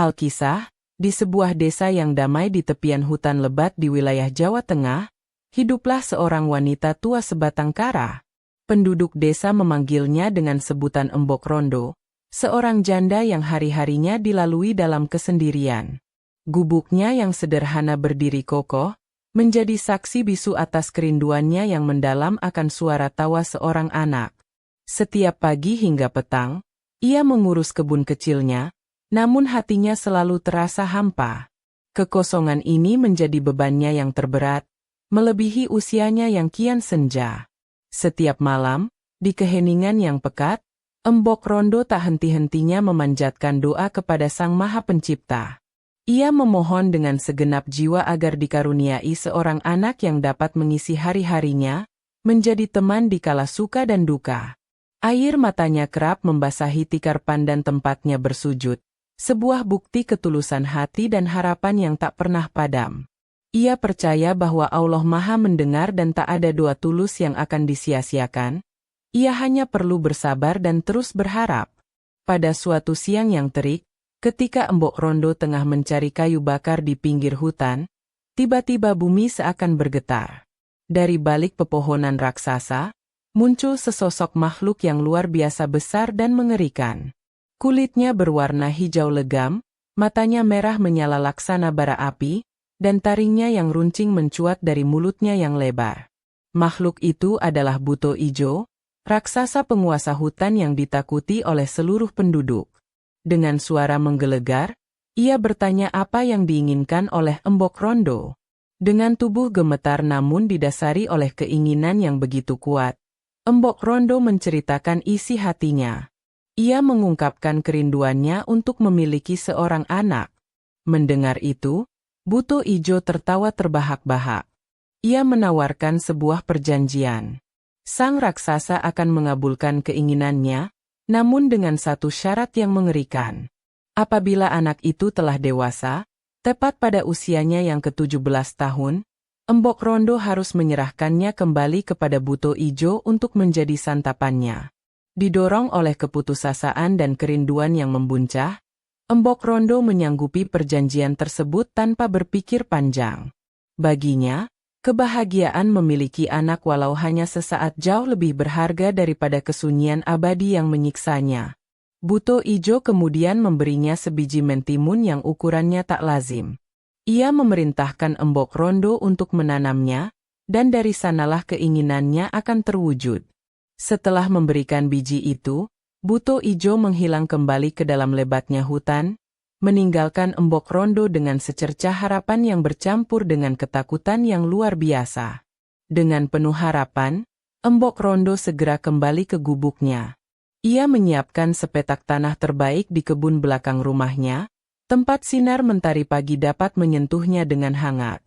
Alkisah, di sebuah desa yang damai di tepian hutan lebat di wilayah Jawa Tengah, hiduplah seorang wanita tua sebatang kara. Penduduk desa memanggilnya dengan sebutan Embok Rondo, seorang janda yang hari-harinya dilalui dalam kesendirian. Gubuknya yang sederhana berdiri kokoh, menjadi saksi bisu atas kerinduannya yang mendalam akan suara tawa seorang anak. Setiap pagi hingga petang, ia mengurus kebun kecilnya, namun hatinya selalu terasa hampa. Kekosongan ini menjadi bebannya yang terberat, melebihi usianya yang kian senja. Setiap malam, di keheningan yang pekat, Embok Rondo tak henti-hentinya memanjatkan doa kepada Sang Maha Pencipta. Ia memohon dengan segenap jiwa agar dikaruniai seorang anak yang dapat mengisi hari-harinya, menjadi teman di kala suka dan duka. Air matanya kerap membasahi tikar pandan tempatnya bersujud, sebuah bukti ketulusan hati dan harapan yang tak pernah padam. Ia percaya bahwa Allah Maha mendengar dan tak ada doa tulus yang akan disia-siakan. Ia hanya perlu bersabar dan terus berharap. Pada suatu siang yang terik, ketika Embok Rondo tengah mencari kayu bakar di pinggir hutan, tiba-tiba bumi seakan bergetar. Dari balik pepohonan raksasa, muncul sesosok makhluk yang luar biasa besar dan mengerikan. Kulitnya berwarna hijau legam, matanya merah menyala laksana bara api, dan taringnya yang runcing mencuat dari mulutnya yang lebar. Makhluk itu adalah Buto Ijo, raksasa penguasa hutan yang ditakuti oleh seluruh penduduk. Dengan suara menggelegar, ia bertanya apa yang diinginkan oleh Embok Rondo. Dengan tubuh gemetar namun didasari oleh keinginan yang begitu kuat, Embok Rondo menceritakan isi hatinya. Ia mengungkapkan kerinduannya untuk memiliki seorang anak. Mendengar itu, Buto Ijo tertawa terbahak-bahak. Ia menawarkan sebuah perjanjian. Sang raksasa akan mengabulkan keinginannya, namun dengan satu syarat yang mengerikan. Apabila anak itu telah dewasa, tepat pada usianya yang ke-17 tahun, Embok Rondo harus menyerahkannya kembali kepada Buto Ijo untuk menjadi santapannya. Didorong oleh keputusasaan dan kerinduan yang membuncah, Embok Rondo menyanggupi perjanjian tersebut tanpa berpikir panjang. Baginya, kebahagiaan memiliki anak walau hanya sesaat jauh lebih berharga daripada kesunyian abadi yang menyiksanya. Buto Ijo kemudian memberinya sebiji mentimun yang ukurannya tak lazim. Ia memerintahkan Embok Rondo untuk menanamnya, dan dari sanalah keinginannya akan terwujud. Setelah memberikan biji itu, Buto Ijo menghilang kembali ke dalam lebatnya hutan, meninggalkan Embok Rondo dengan secercah harapan yang bercampur dengan ketakutan yang luar biasa. Dengan penuh harapan, Embok Rondo segera kembali ke gubuknya. Ia menyiapkan sepetak tanah terbaik di kebun belakang rumahnya, tempat sinar mentari pagi dapat menyentuhnya dengan hangat.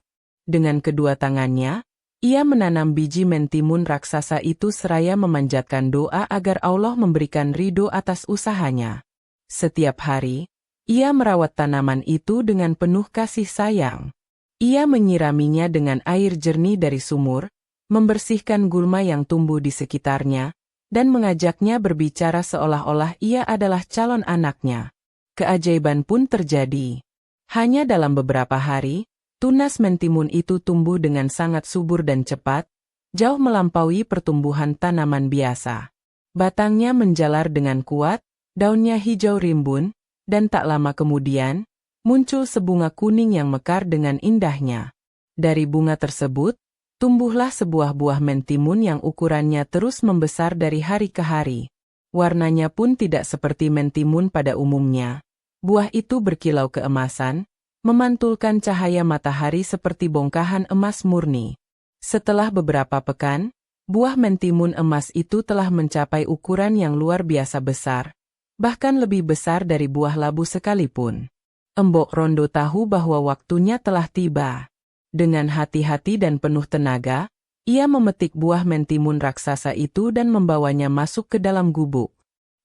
Dengan kedua tangannya, ia menanam biji mentimun raksasa itu seraya memanjatkan doa agar Allah memberikan ridho atas usahanya. Setiap hari, ia merawat tanaman itu dengan penuh kasih sayang. Ia menyiraminya dengan air jernih dari sumur, membersihkan gulma yang tumbuh di sekitarnya, dan mengajaknya berbicara seolah-olah ia adalah calon anaknya. Keajaiban pun terjadi. Hanya dalam beberapa hari, tunas mentimun itu tumbuh dengan sangat subur dan cepat, jauh melampaui pertumbuhan tanaman biasa. Batangnya menjalar dengan kuat, daunnya hijau rimbun, dan tak lama kemudian, muncul sebunga kuning yang mekar dengan indahnya. Dari bunga tersebut, tumbuhlah sebuah buah mentimun yang ukurannya terus membesar dari hari ke hari. Warnanya pun tidak seperti mentimun pada umumnya. Buah itu berkilau keemasan, memantulkan cahaya matahari seperti bongkahan emas murni. Setelah beberapa pekan, buah mentimun emas itu telah mencapai ukuran yang luar biasa besar, bahkan lebih besar dari buah labu sekalipun. Embok Rondo tahu bahwa waktunya telah tiba. Dengan hati-hati dan penuh tenaga, ia memetik buah mentimun raksasa itu dan membawanya masuk ke dalam gubuk.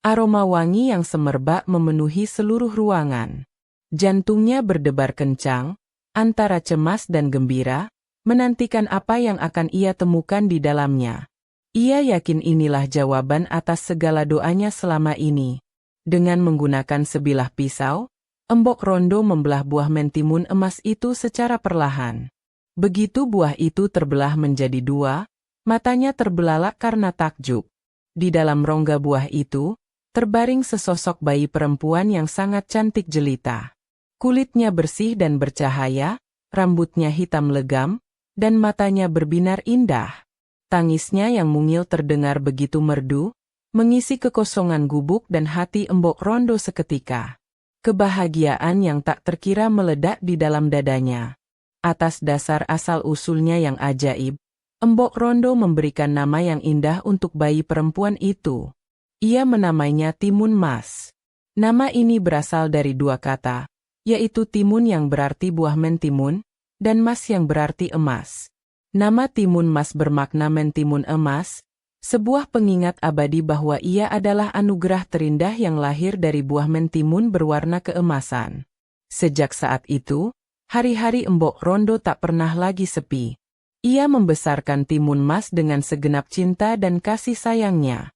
Aroma wangi yang semerbak memenuhi seluruh ruangan. Jantungnya berdebar kencang, antara cemas dan gembira, menantikan apa yang akan ia temukan di dalamnya. Ia yakin inilah jawaban atas segala doanya selama ini. Dengan menggunakan sebilah pisau, Embok Rondo membelah buah mentimun emas itu secara perlahan. Begitu buah itu terbelah menjadi dua, matanya terbelalak karena takjub. Di dalam rongga buah itu, terbaring sesosok bayi perempuan yang sangat cantik jelita. Kulitnya bersih dan bercahaya, rambutnya hitam legam, dan matanya berbinar indah. Tangisnya yang mungil terdengar begitu merdu, mengisi kekosongan gubuk dan hati Embok Rondo seketika. Kebahagiaan yang tak terkira meledak di dalam dadanya. Atas dasar asal-usulnya yang ajaib, Embok Rondo memberikan nama yang indah untuk bayi perempuan itu. Ia menamainya Timun Mas. Nama ini berasal dari dua kata, yaitu timun yang berarti buah mentimun, dan mas yang berarti emas. Nama Timun Mas bermakna mentimun emas, sebuah pengingat abadi bahwa ia adalah anugerah terindah yang lahir dari buah mentimun berwarna keemasan. Sejak saat itu, hari-hari Embok Rondo tak pernah lagi sepi. Ia membesarkan Timun Mas dengan segenap cinta dan kasih sayangnya.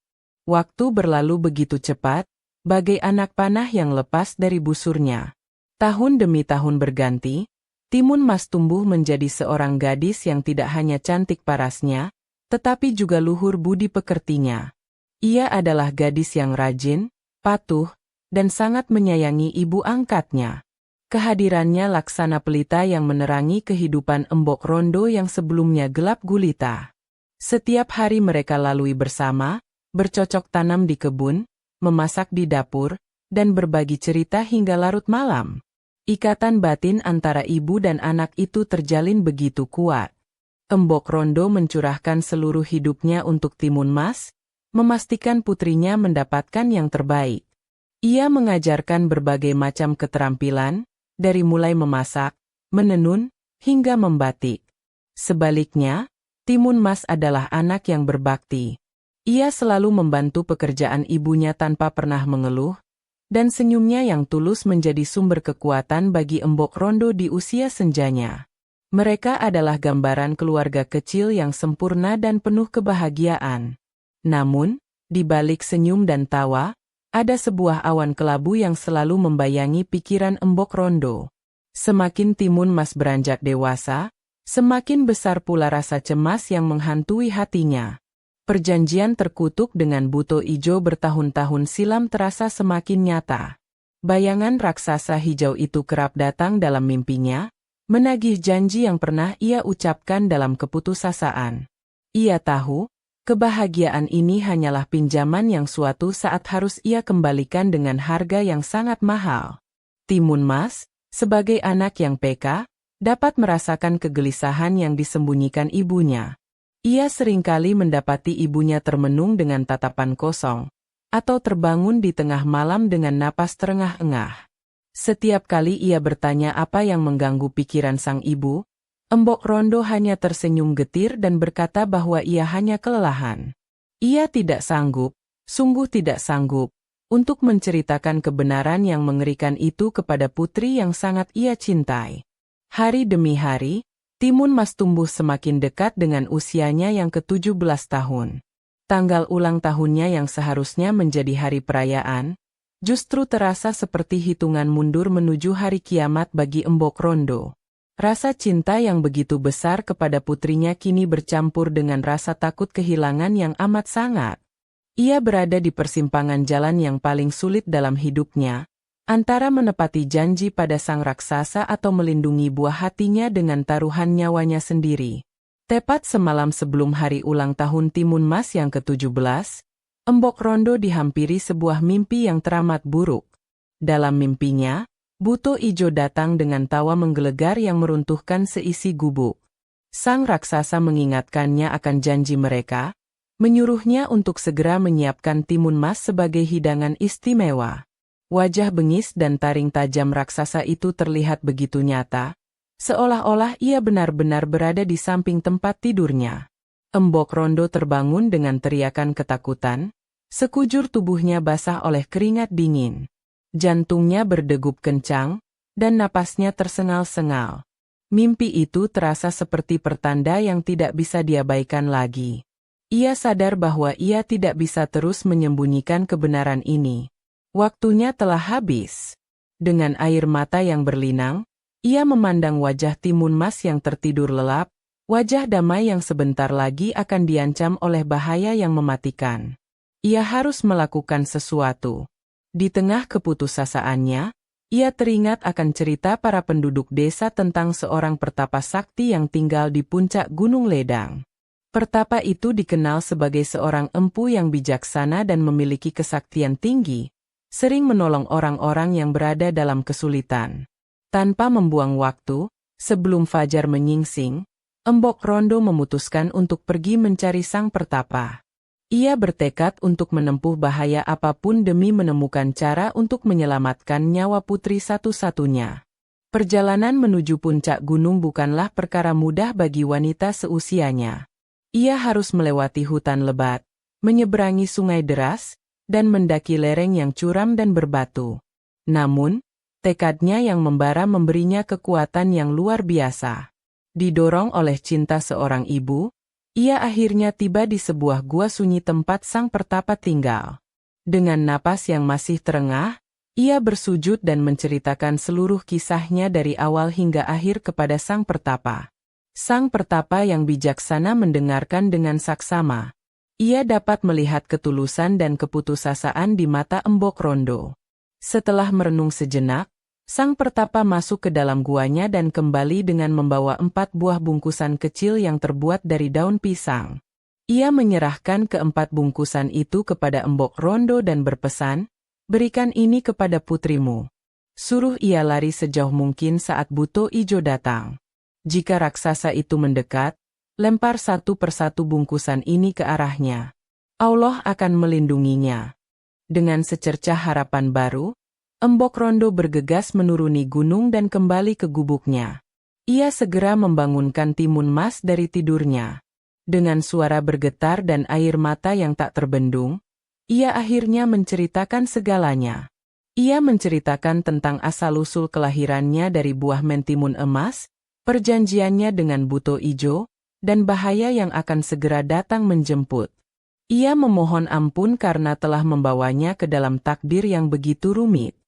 Waktu berlalu begitu cepat, bagai anak panah yang lepas dari busurnya. Tahun demi tahun berganti, Timun Mas tumbuh menjadi seorang gadis yang tidak hanya cantik parasnya, tetapi juga luhur budi pekertinya. Ia adalah gadis yang rajin, patuh, dan sangat menyayangi ibu angkatnya. Kehadirannya laksana pelita yang menerangi kehidupan Embok Rondo yang sebelumnya gelap gulita. Setiap hari mereka lalui bersama, bercocok tanam di kebun, memasak di dapur, dan berbagi cerita hingga larut malam. Ikatan batin antara ibu dan anak itu terjalin begitu kuat. Embok Rondo mencurahkan seluruh hidupnya untuk Timun Mas, memastikan putrinya mendapatkan yang terbaik. Ia mengajarkan berbagai macam keterampilan, dari mulai memasak, menenun, hingga membatik. Sebaliknya, Timun Mas adalah anak yang berbakti. Ia selalu membantu pekerjaan ibunya tanpa pernah mengeluh, dan senyumnya yang tulus menjadi sumber kekuatan bagi Embok Rondo di usia senjanya. Mereka adalah gambaran keluarga kecil yang sempurna dan penuh kebahagiaan. Namun, di balik senyum dan tawa, ada sebuah awan kelabu yang selalu membayangi pikiran Embok Rondo. Semakin Timun Mas beranjak dewasa, semakin besar pula rasa cemas yang menghantui hatinya. Perjanjian terkutuk dengan buto ijo bertahun-tahun silam terasa semakin nyata. Bayangan raksasa hijau itu kerap datang dalam mimpinya, menagih janji yang pernah ia ucapkan dalam keputusasaan. Ia tahu, kebahagiaan ini hanyalah pinjaman yang suatu saat harus ia kembalikan dengan harga yang sangat mahal. Timun Mas, sebagai anak yang peka, dapat merasakan kegelisahan yang disembunyikan ibunya. Ia seringkali mendapati ibunya termenung dengan tatapan kosong, atau terbangun di tengah malam dengan napas terengah-engah. Setiap kali ia bertanya apa yang mengganggu pikiran sang ibu, Embok Rondo hanya tersenyum getir dan berkata bahwa ia hanya kelelahan. Ia tidak sanggup, sungguh tidak sanggup, untuk menceritakan kebenaran yang mengerikan itu kepada putri yang sangat ia cintai. Hari demi hari, Timun Mas tumbuh semakin dekat dengan usianya yang ke-17 tahun. Tanggal ulang tahunnya yang seharusnya menjadi hari perayaan, justru terasa seperti hitungan mundur menuju hari kiamat bagi Embok Rondo. Rasa cinta yang begitu besar kepada putrinya kini bercampur dengan rasa takut kehilangan yang amat sangat. Ia berada di persimpangan jalan yang paling sulit dalam hidupnya, antara menepati janji pada sang raksasa atau melindungi buah hatinya dengan taruhan nyawanya sendiri. Tepat semalam sebelum hari ulang tahun Timun Mas yang ke-17, Embok Rondo dihampiri sebuah mimpi yang teramat buruk. Dalam mimpinya, buto ijo datang dengan tawa menggelegar yang meruntuhkan seisi gubuk. Sang raksasa mengingatkannya akan janji mereka, menyuruhnya untuk segera menyiapkan Timun Mas sebagai hidangan istimewa. Wajah bengis dan taring tajam raksasa itu terlihat begitu nyata, seolah-olah ia benar-benar berada di samping tempat tidurnya. Embok Rondo terbangun dengan teriakan ketakutan, sekujur tubuhnya basah oleh keringat dingin. Jantungnya berdegup kencang, dan napasnya tersengal-sengal. Mimpi itu terasa seperti pertanda yang tidak bisa diabaikan lagi. Ia sadar bahwa ia tidak bisa terus menyembunyikan kebenaran ini. Waktunya telah habis. Dengan air mata yang berlinang, ia memandang wajah Timun Mas yang tertidur lelap, wajah damai yang sebentar lagi akan diancam oleh bahaya yang mematikan. Ia harus melakukan sesuatu. Di tengah keputusasaannya, ia teringat akan cerita para penduduk desa tentang seorang pertapa sakti yang tinggal di puncak Gunung Ledang. Pertapa itu dikenal sebagai seorang empu yang bijaksana dan memiliki kesaktian tinggi, sering menolong orang-orang yang berada dalam kesulitan. Tanpa membuang waktu, sebelum fajar menyingsing, Embok Rondo memutuskan untuk pergi mencari sang pertapa. Ia bertekad untuk menempuh bahaya apapun demi menemukan cara untuk menyelamatkan nyawa putri satu-satunya. Perjalanan menuju puncak gunung bukanlah perkara mudah bagi wanita seusianya. Ia harus melewati hutan lebat, menyeberangi sungai deras, dan mendaki lereng yang curam dan berbatu. Namun, tekadnya yang membara memberinya kekuatan yang luar biasa. Didorong oleh cinta seorang ibu, ia akhirnya tiba di sebuah gua sunyi tempat sang pertapa tinggal. Dengan napas yang masih terengah, ia bersujud dan menceritakan seluruh kisahnya dari awal hingga akhir kepada sang pertapa. Sang pertapa yang bijaksana mendengarkan dengan saksama. Ia dapat melihat ketulusan dan keputusasaan di mata Embok Rondo. Setelah merenung sejenak, sang pertapa masuk ke dalam guanya dan kembali dengan membawa 4 buah bungkusan kecil yang terbuat dari daun pisang. Ia menyerahkan ke-4 bungkusan itu kepada Embok Rondo dan berpesan, "Berikan ini kepada putrimu. Suruh ia lari sejauh mungkin saat Buto Ijo datang. Jika raksasa itu mendekat, lempar satu persatu bungkusan ini ke arahnya. Allah akan melindunginya." Dengan secercah harapan baru, Embok Rondo bergegas menuruni gunung dan kembali ke gubuknya. Ia segera membangunkan Timun Mas dari tidurnya. Dengan suara bergetar dan air mata yang tak terbendung, ia akhirnya menceritakan segalanya. Ia menceritakan tentang asal-usul kelahirannya dari buah mentimun emas, perjanjiannya dengan Buto Ijo, dan bahaya yang akan segera datang menjemput. Ia memohon ampun karena telah membawanya ke dalam takdir yang begitu rumit.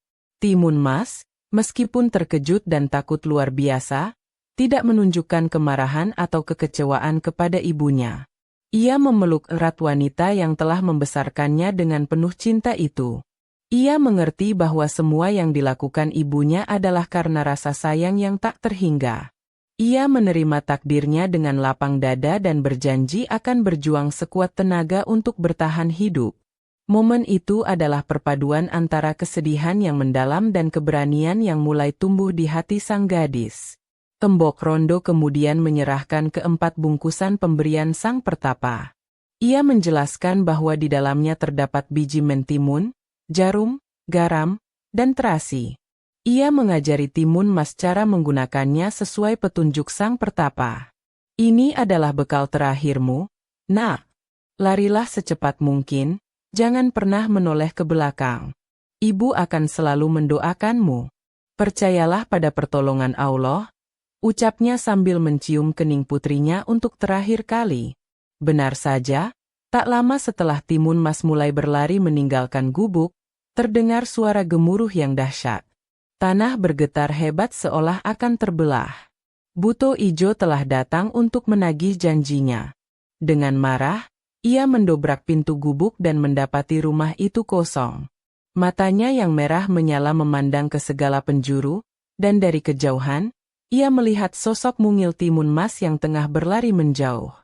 Timun Mas, meskipun terkejut dan takut luar biasa, tidak menunjukkan kemarahan atau kekecewaan kepada ibunya. Ia memeluk erat wanita yang telah membesarkannya dengan penuh cinta itu. Ia mengerti bahwa semua yang dilakukan ibunya adalah karena rasa sayang yang tak terhingga. Ia menerima takdirnya dengan lapang dada dan berjanji akan berjuang sekuat tenaga untuk bertahan hidup. Momen itu adalah perpaduan antara kesedihan yang mendalam dan keberanian yang mulai tumbuh di hati sang gadis. Embok Rondo kemudian menyerahkan ke-4 bungkusan pemberian sang pertapa. Ia menjelaskan bahwa di dalamnya terdapat biji mentimun, jarum, garam, dan terasi. Ia mengajari Timun Mas cara menggunakannya sesuai petunjuk sang pertapa. "Ini adalah bekal terakhirmu, nak. Larilah secepat mungkin. Jangan pernah menoleh ke belakang. Ibu akan selalu mendoakanmu. Percayalah pada pertolongan Allah," ucapnya sambil mencium kening putrinya untuk terakhir kali. Benar saja, tak lama setelah Timun Mas mulai berlari meninggalkan gubuk, terdengar suara gemuruh yang dahsyat. Tanah bergetar hebat seolah akan terbelah. Buto Ijo telah datang untuk menagih janjinya. Dengan marah, ia mendobrak pintu gubuk dan mendapati rumah itu kosong. Matanya yang merah menyala memandang ke segala penjuru, dan dari kejauhan, ia melihat sosok mungil Timun Mas yang tengah berlari menjauh.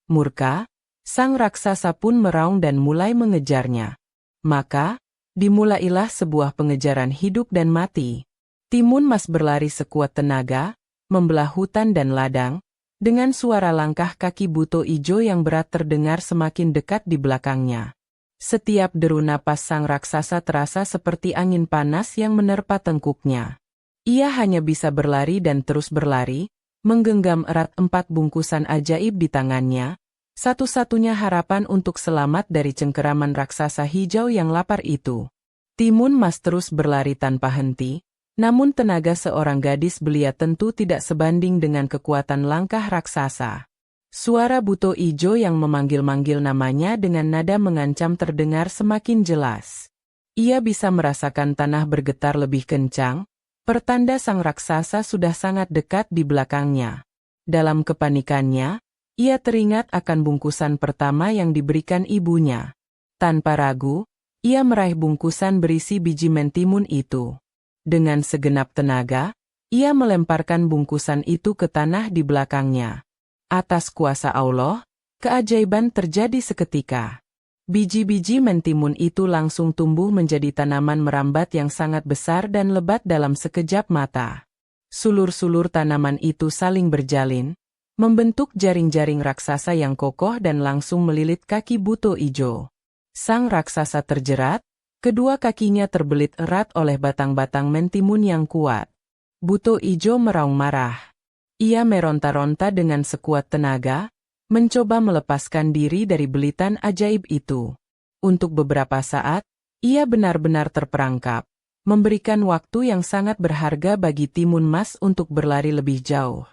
Murka, sang raksasa pun meraung dan mulai mengejarnya. Maka, dimulailah sebuah pengejaran hidup dan mati. Timun Mas berlari sekuat tenaga, membelah hutan dan ladang, dengan suara langkah kaki Buto Ijo yang berat terdengar semakin dekat di belakangnya. Setiap deru napas sang raksasa terasa seperti angin panas yang menerpa tengkuknya. Ia hanya bisa berlari dan terus berlari, menggenggam erat 4 bungkusan ajaib di tangannya, satu-satunya harapan untuk selamat dari cengkeraman raksasa hijau yang lapar itu. Timun Mas terus berlari tanpa henti, namun tenaga seorang gadis belia tentu tidak sebanding dengan kekuatan langkah raksasa. Suara Buto Ijo yang memanggil-manggil namanya dengan nada mengancam terdengar semakin jelas. Ia bisa merasakan tanah bergetar lebih kencang, pertanda sang raksasa sudah sangat dekat di belakangnya. Dalam kepanikannya, ia teringat akan bungkusan pertama yang diberikan ibunya. Tanpa ragu, ia meraih bungkusan berisi biji mentimun itu. Dengan segenap tenaga, ia melemparkan bungkusan itu ke tanah di belakangnya. Atas kuasa Allah, keajaiban terjadi seketika. Biji-biji mentimun itu langsung tumbuh menjadi tanaman merambat yang sangat besar dan lebat dalam sekejap mata. Sulur-sulur tanaman itu saling berjalin, membentuk jaring-jaring raksasa yang kokoh dan langsung melilit kaki Buto Ijo. Sang raksasa terjerat, kedua kakinya terbelit erat oleh batang-batang mentimun yang kuat. Buto Ijo meraung marah. Ia meronta-ronta dengan sekuat tenaga, mencoba melepaskan diri dari belitan ajaib itu. Untuk beberapa saat, ia benar-benar terperangkap, memberikan waktu yang sangat berharga bagi Timun Mas untuk berlari lebih jauh.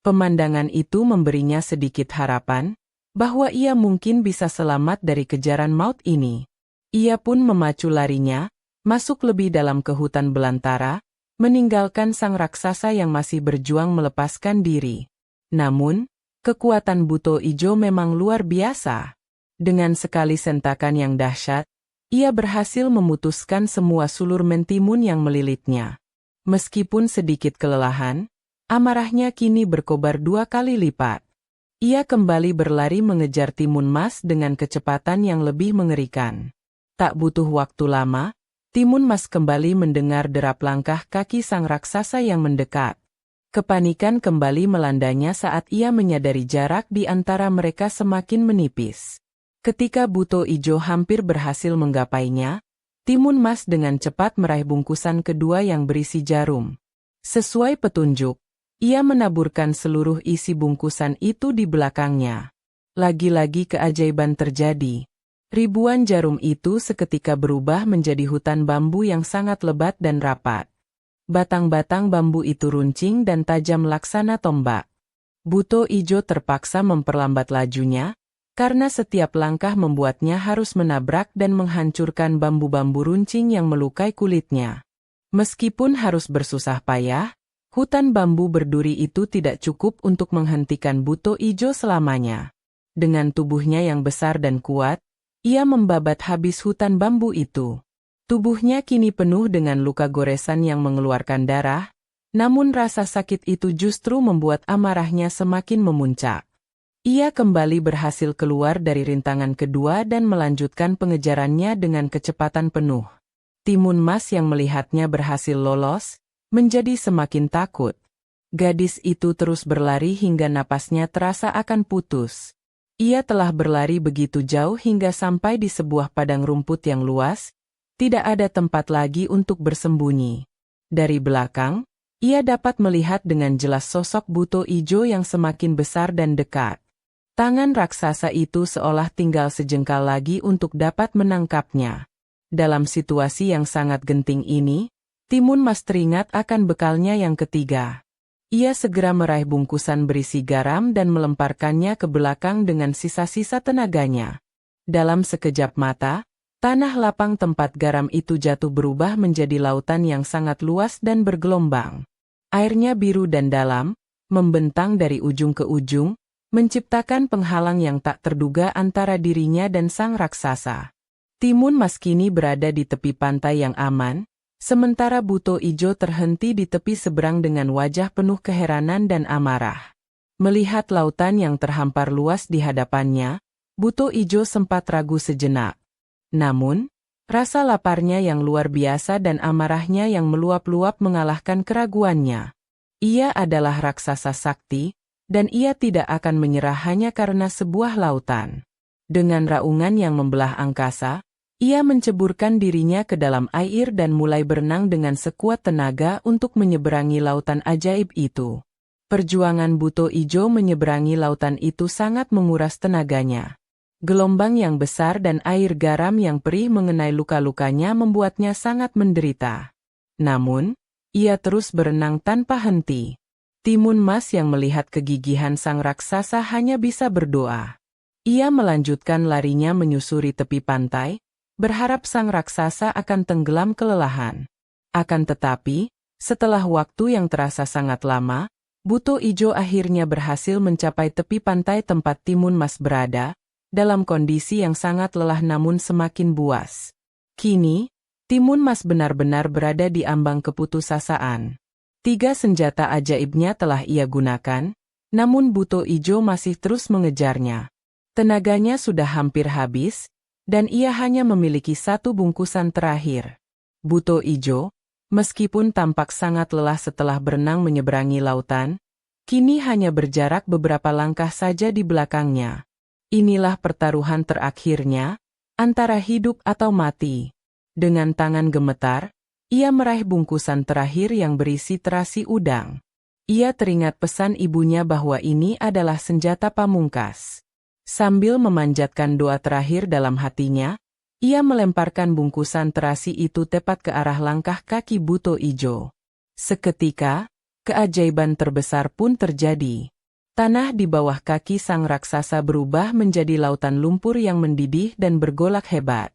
Pemandangan itu memberinya sedikit harapan, bahwa ia mungkin bisa selamat dari kejaran maut ini. Ia pun memacu larinya, masuk lebih dalam ke hutan belantara, meninggalkan sang raksasa yang masih berjuang melepaskan diri. Namun, kekuatan Buto Ijo memang luar biasa. Dengan sekali sentakan yang dahsyat, ia berhasil memutuskan semua sulur mentimun yang melilitnya. Meskipun sedikit kelelahan, amarahnya kini berkobar 2 kali lipat. Ia kembali berlari mengejar Timun Mas dengan kecepatan yang lebih mengerikan. Tak butuh waktu lama, Timun Mas kembali mendengar derap langkah kaki sang raksasa yang mendekat. Kepanikan kembali melandanya saat ia menyadari jarak di antara mereka semakin menipis. Ketika Buto Ijo hampir berhasil menggapainya, Timun Mas dengan cepat meraih bungkusan kedua yang berisi jarum. Sesuai petunjuk, ia menaburkan seluruh isi bungkusan itu di belakangnya. Lagi-lagi keajaiban terjadi. Ribuan jarum itu seketika berubah menjadi hutan bambu yang sangat lebat dan rapat. Batang-batang bambu itu runcing dan tajam laksana tombak. Buto Ijo terpaksa memperlambat lajunya, karena setiap langkah membuatnya harus menabrak dan menghancurkan bambu-bambu runcing yang melukai kulitnya. Meskipun harus bersusah payah, hutan bambu berduri itu tidak cukup untuk menghentikan Buto Ijo selamanya. Dengan tubuhnya yang besar dan kuat, ia membabat habis hutan bambu itu. Tubuhnya kini penuh dengan luka goresan yang mengeluarkan darah, namun rasa sakit itu justru membuat amarahnya semakin memuncak. Ia kembali berhasil keluar dari rintangan kedua dan melanjutkan pengejarannya dengan kecepatan penuh. Timun Mas yang melihatnya berhasil lolos, menjadi semakin takut. Gadis itu terus berlari hingga napasnya terasa akan putus. Ia telah berlari begitu jauh hingga sampai di sebuah padang rumput yang luas. Tidak ada tempat lagi untuk bersembunyi. Dari belakang, ia dapat melihat dengan jelas sosok Buto Ijo yang semakin besar dan dekat. Tangan raksasa itu seolah tinggal sejengkal lagi untuk dapat menangkapnya. Dalam situasi yang sangat genting ini, Timun Mas teringat akan bekalnya yang ketiga. Ia segera meraih bungkusan berisi garam dan melemparkannya ke belakang dengan sisa-sisa tenaganya. Dalam sekejap mata, tanah lapang tempat garam itu jatuh berubah menjadi lautan yang sangat luas dan bergelombang. Airnya biru dan dalam, membentang dari ujung ke ujung, menciptakan penghalang yang tak terduga antara dirinya dan sang raksasa. Timun Mas kini berada di tepi pantai yang aman, sementara Buto Ijo terhenti di tepi seberang dengan wajah penuh keheranan dan amarah. Melihat lautan yang terhampar luas di hadapannya, Buto Ijo sempat ragu sejenak. Namun, rasa laparnya yang luar biasa dan amarahnya yang meluap-luap mengalahkan keraguannya. Ia adalah raksasa sakti, dan ia tidak akan menyerah hanya karena sebuah lautan. Dengan raungan yang membelah angkasa, ia menceburkan dirinya ke dalam air dan mulai berenang dengan sekuat tenaga untuk menyeberangi lautan ajaib itu. Perjuangan Buto Ijo menyeberangi lautan itu sangat menguras tenaganya. Gelombang yang besar dan air garam yang perih mengenai luka-lukanya membuatnya sangat menderita. Namun, ia terus berenang tanpa henti. Timun Mas yang melihat kegigihan sang raksasa hanya bisa berdoa. Ia melanjutkan larinya menyusuri tepi pantai, berharap sang raksasa akan tenggelam kelelahan. Akan tetapi, setelah waktu yang terasa sangat lama, Buto Ijo akhirnya berhasil mencapai tepi pantai tempat Timun Mas berada, dalam kondisi yang sangat lelah namun semakin buas. Kini, Timun Mas benar-benar berada di ambang keputusasaan. 3 senjata ajaibnya telah ia gunakan, namun Buto Ijo masih terus mengejarnya. Tenaganya sudah hampir habis, dan ia hanya memiliki 1 bungkusan terakhir. Buto Ijo, meskipun tampak sangat lelah setelah berenang menyeberangi lautan, kini hanya berjarak beberapa langkah saja di belakangnya. Inilah pertaruhan terakhirnya, antara hidup atau mati. Dengan tangan gemetar, ia meraih bungkusan terakhir yang berisi terasi udang. Ia teringat pesan ibunya bahwa ini adalah senjata pamungkas. Sambil memanjatkan doa terakhir dalam hatinya, ia melemparkan bungkusan terasi itu tepat ke arah langkah kaki Buto Ijo. Seketika, keajaiban terbesar pun terjadi. Tanah di bawah kaki sang raksasa berubah menjadi lautan lumpur yang mendidih dan bergolak hebat.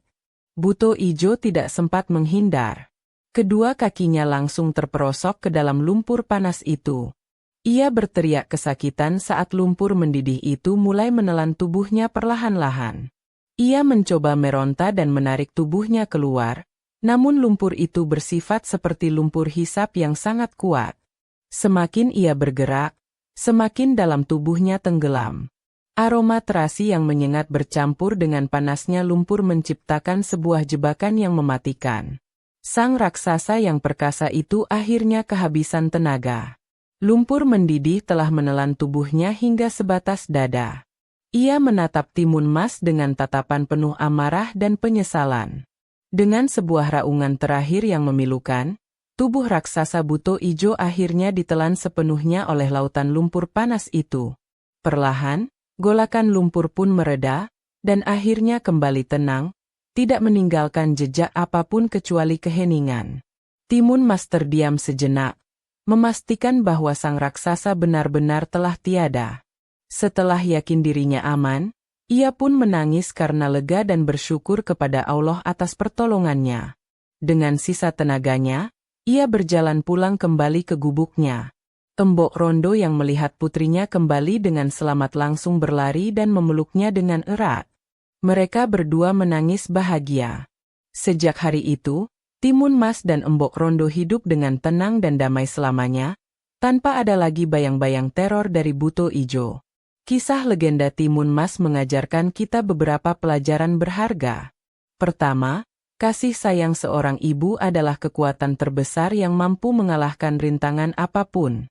Buto Ijo tidak sempat menghindar. Kedua kakinya langsung terperosok ke dalam lumpur panas itu. Ia berteriak kesakitan saat lumpur mendidih itu mulai menelan tubuhnya perlahan-lahan. Ia mencoba meronta dan menarik tubuhnya keluar, namun lumpur itu bersifat seperti lumpur hisap yang sangat kuat. Semakin ia bergerak, semakin dalam tubuhnya tenggelam. Aroma terasi yang menyengat bercampur dengan panasnya lumpur menciptakan sebuah jebakan yang mematikan. Sang raksasa yang perkasa itu akhirnya kehabisan tenaga. Lumpur mendidih telah menelan tubuhnya hingga sebatas dada. Ia menatap Timun Mas dengan tatapan penuh amarah dan penyesalan. Dengan sebuah raungan terakhir yang memilukan, tubuh raksasa Buto Ijo akhirnya ditelan sepenuhnya oleh lautan lumpur panas itu. Perlahan, golakan lumpur pun mereda, dan akhirnya kembali tenang, tidak meninggalkan jejak apapun kecuali keheningan. Timun Mas terdiam sejenak, memastikan bahwa sang raksasa benar-benar telah tiada. Setelah yakin dirinya aman, ia pun menangis karena lega dan bersyukur kepada Allah atas pertolongannya. Dengan sisa tenaganya, ia berjalan pulang kembali ke gubuknya. Embok Rondo yang melihat putrinya kembali dengan selamat langsung berlari dan memeluknya dengan erat. Mereka berdua menangis bahagia. Sejak hari itu, Timun Mas dan Embok Rondo hidup dengan tenang dan damai selamanya, tanpa ada lagi bayang-bayang teror dari Buto Ijo. Kisah legenda Timun Mas mengajarkan kita beberapa pelajaran berharga. Pertama, kasih sayang seorang ibu adalah kekuatan terbesar yang mampu mengalahkan rintangan apapun.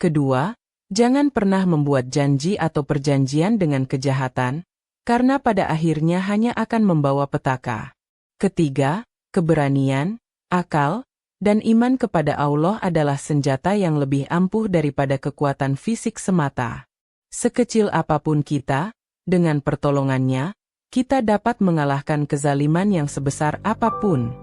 Kedua, jangan pernah membuat janji atau perjanjian dengan kejahatan, karena pada akhirnya hanya akan membawa petaka. Ketiga, keberanian, akal, dan iman kepada Allah adalah senjata yang lebih ampuh daripada kekuatan fisik semata. Sekecil apapun kita, dengan pertolongannya, kita dapat mengalahkan kezaliman yang sebesar apapun.